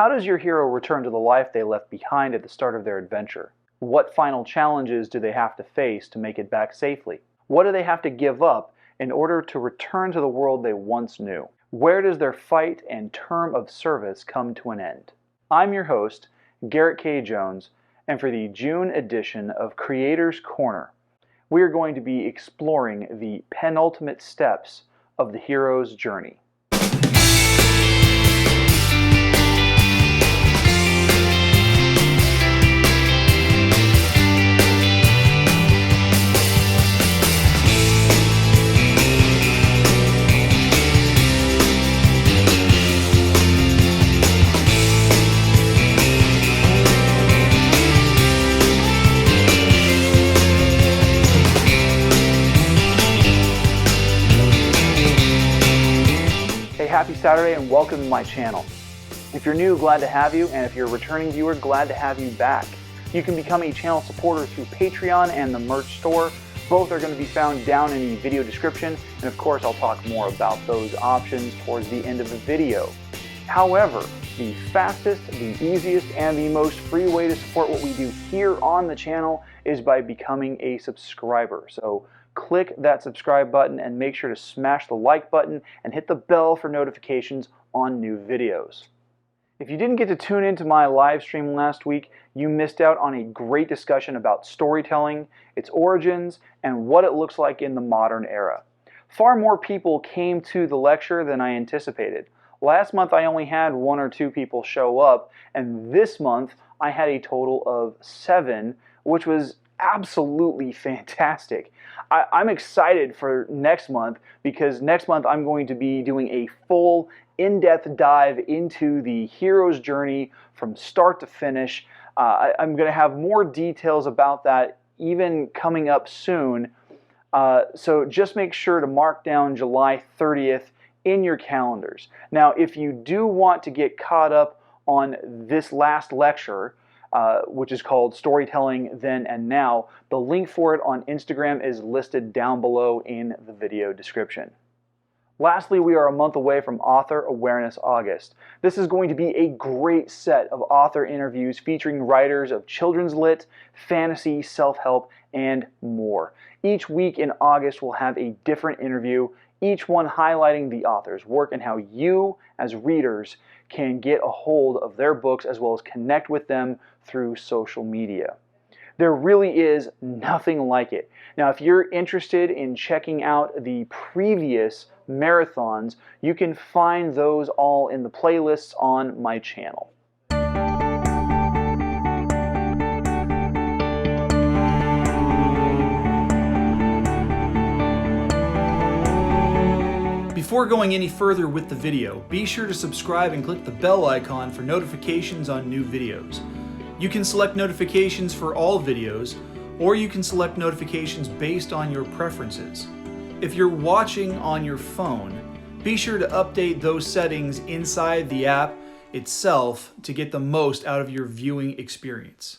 How does your hero return to the life they left behind at the start of their adventure? What final challenges do they have to face to make it back safely? What do they have to give up in order to return to the world they once knew? Where does their fight and term of service come to an end? I'm your host, Garrett K. Jones, and for the June edition of Creator's Corner, we are going to be exploring the penultimate steps of the hero's journey. Happy Saturday and welcome to my channel. If you're new, glad to have you, and if you're a returning viewer, glad to have you back. You can become a channel supporter through Patreon and the merch store. Both are going to be found down in the video description, and of course I'll talk more about those options towards the end of the video. However, the fastest, the easiest, and the most free way to support what we do here on the channel is by becoming a subscriber. So click that subscribe button and make sure to smash the like button and hit the bell for notifications on new videos. If you didn't get to tune into my live stream last week, you missed out on a great discussion about storytelling, its origins, and what it looks like in the modern era. Far more people came to the lecture than I anticipated. Last month I only had 1 or 2 people show up, and this month I had a total of 7, which was absolutely fantastic. I'm excited for next month because next month I'm going to be doing a full in-depth dive into the hero's journey from start to finish. I'm going to have more details about that even coming up soon. So just make sure to mark down July 30th in your calendars. Now, if you do want to get caught up on this last lecture, which is called Storytelling Then and Now, the link for it on Instagram is listed down below in the video description. Lastly, we are a month away from Author Awareness August. This is going to be a great set of author interviews featuring writers of children's lit, fantasy, self-help, and more. Each week in August we'll have a different interview, each one highlighting the author's work and how you, as readers, can get a hold of their books as well as connect with them through social media. There really is nothing like it. Now, if you're interested in checking out the previous marathons, you can find those all in the playlists on my channel. Before going any further with the video, be sure to subscribe and click the bell icon for notifications on new videos. You can select notifications for all videos, or you can select notifications based on your preferences. If you're watching on your phone, be sure to update those settings inside the app itself to get the most out of your viewing experience.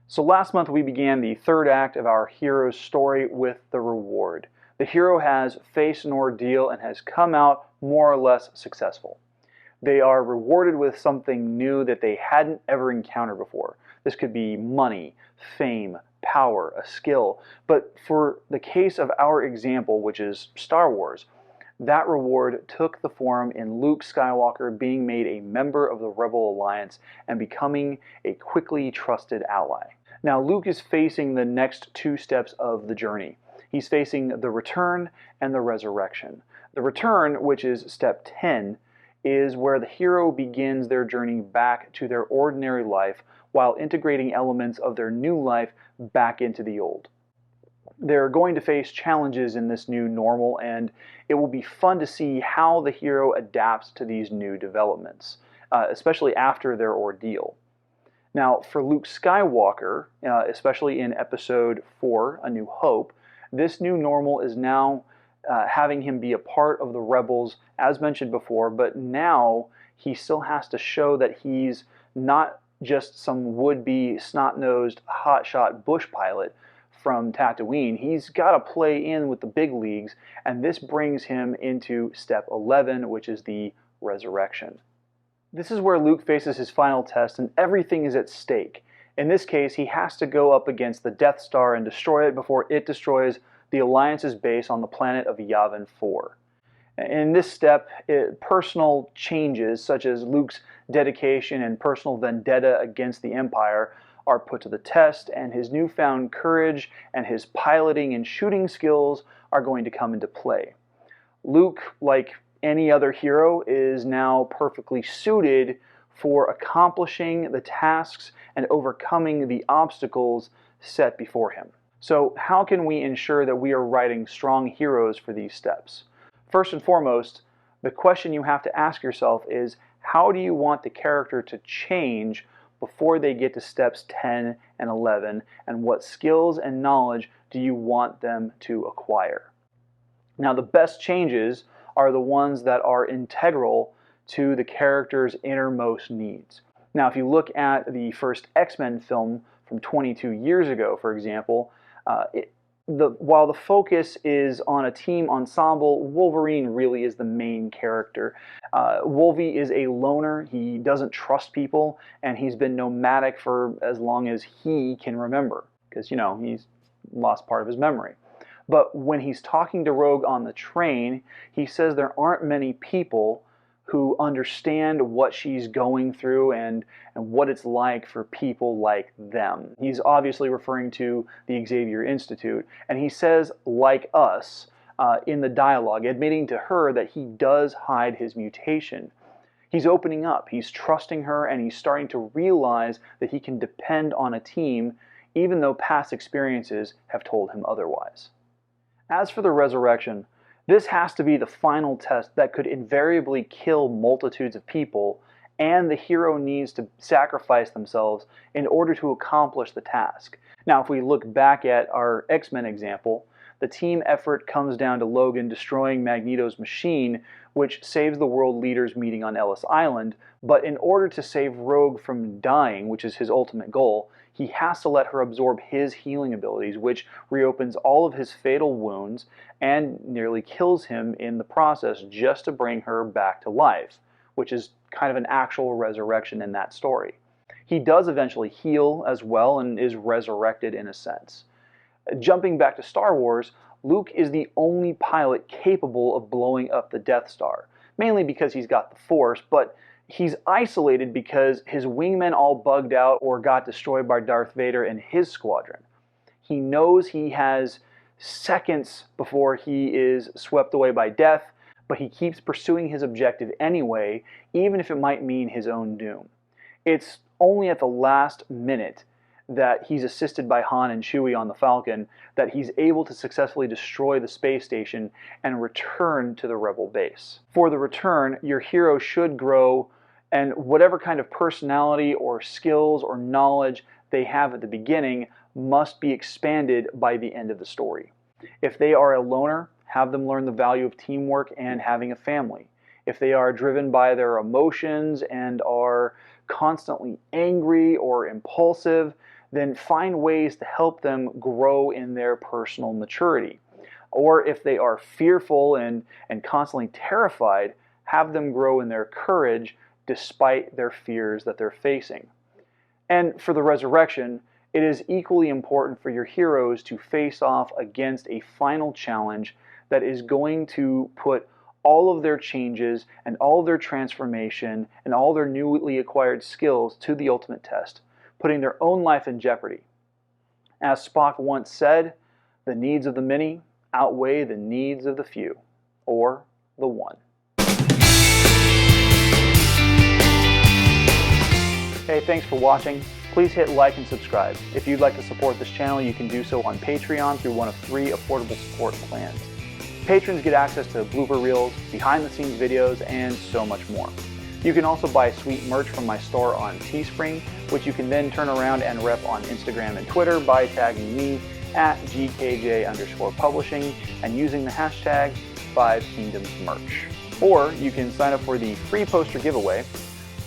So last month we began the third act of our hero's story with the reward. The hero has faced an ordeal and has come out more or less successful. They are rewarded with something new that they hadn't ever encountered before. This could be money, fame, power, a skill. But for the case of our example, which is Star Wars, that reward took the form in Luke Skywalker being made a member of the Rebel Alliance and becoming a quickly trusted ally. Now, Luke is facing the next 2 steps of the journey. He's facing the return and the resurrection. The return, which is step 10, is where the hero begins their journey back to their ordinary life while integrating elements of their new life back into the old. They're going to face challenges in this new normal, and it will be fun to see how the hero adapts to these new developments, especially after their ordeal. Now, for Luke Skywalker, especially in Episode 4, A New Hope, this new normal is now having him be a part of the rebels, as mentioned before, but now he still has to show that he's not just some would-be snot-nosed hotshot bush pilot from Tatooine. He's got to play in with the big leagues, and this brings him into step 11, which is the resurrection. This is where Luke faces his final test, and everything is at stake. In this case, he has to go up against the Death Star and destroy it before it destroys the Alliance's base on the planet of Yavin 4. In this step, personal changes such as Luke's dedication and personal vendetta against the Empire are put to the test, and his newfound courage and his piloting and shooting skills are going to come into play. Luke, like any other hero, is now perfectly suited for accomplishing the tasks and overcoming the obstacles set before him. So how can we ensure that we are writing strong heroes for these steps? First and foremost, the question you have to ask yourself is, how do you want the character to change before they get to steps 10 and 11, and what skills and knowledge do you want them to acquire? Now, the best changes are the ones that are integral to the character's innermost needs. Now, if you look at the first X-Men film from 22 years ago, for example, while the focus is on a team ensemble, Wolverine really is the main character. Wolvie is a loner. He doesn't trust people, and he's been nomadic for as long as he can remember, because, you know, he's lost part of his memory. But when he's talking to Rogue on the train, he says there aren't many people who understand what she's going through and what it's like for people like them. He's obviously referring to the Xavier Institute, and he says, like us, in the dialogue, admitting to her that he does hide his mutation. He's opening up, he's trusting her, and he's starting to realize that he can depend on a team, even though past experiences have told him otherwise. As for the resurrection, this has to be the final test that could invariably kill multitudes of people, and the hero needs to sacrifice themselves in order to accomplish the task. Now, if we look back at our X-Men example, the team effort comes down to Logan destroying Magneto's machine, which saves the world leaders meeting on Ellis Island, but in order to save Rogue from dying, which is his ultimate goal, he has to let her absorb his healing abilities, which reopens all of his fatal wounds and nearly kills him in the process, just to bring her back to life, which is kind of an actual resurrection in that story. He does eventually heal as well and is resurrected in a sense. Jumping back to Star Wars, Luke is the only pilot capable of blowing up the Death Star, mainly because he's got the Force, but he's isolated because his wingmen all bugged out or got destroyed by Darth Vader and his squadron. He knows he has seconds before he is swept away by death, but he keeps pursuing his objective anyway, even if it might mean his own doom. It's only at the last minute that he's assisted by Han and Chewie on the Falcon that he's able to successfully destroy the space station and return to the Rebel base. For the return, your hero should grow, and whatever kind of personality or skills or knowledge they have at the beginning must be expanded by the end of the story. If they are a loner, have them learn the value of teamwork and having a family. If they are driven by their emotions and are constantly angry or impulsive, then find ways to help them grow in their personal maturity. Or if they are fearful and constantly terrified, have them grow in their courage despite their fears that they're facing. And for the resurrection, it is equally important for your heroes to face off against a final challenge that is going to put all of their changes and all of their transformation and all their newly acquired skills to the ultimate test, putting their own life in jeopardy. As Spock once said, the needs of the many outweigh the needs of the few, or the one. Hey, thanks for watching. Please hit like and subscribe. If you'd like to support this channel, you can do so on Patreon through one of 3 affordable support plans. Patrons get access to blooper reels, behind-the-scenes videos, and so much more. You can also buy sweet merch from my store on Teespring, which you can then turn around and rep on Instagram and Twitter by tagging me at GKJ_publishing and using the hashtag 5kingdomsmerch. Or you can sign up for the free poster giveaway.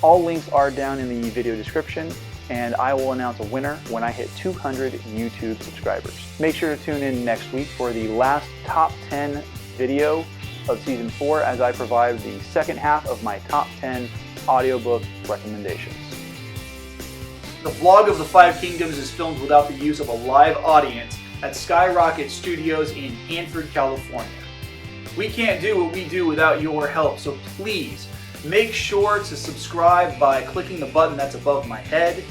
All links are down in the video description, and I will announce a winner when I hit 200 YouTube subscribers. Make sure to tune in next week for the last top 10 video of season 4 as I provide the second half of my top 10 audiobook recommendations. The vlog of the 5 Kingdoms is filmed without the use of a live audience at Skyrocket Studios in Hanford, California. We can't do what we do without your help, so please make sure to subscribe by clicking the button that's above my head,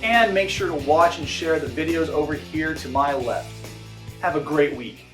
and make sure to watch and share the videos over here to my left. Have a great week.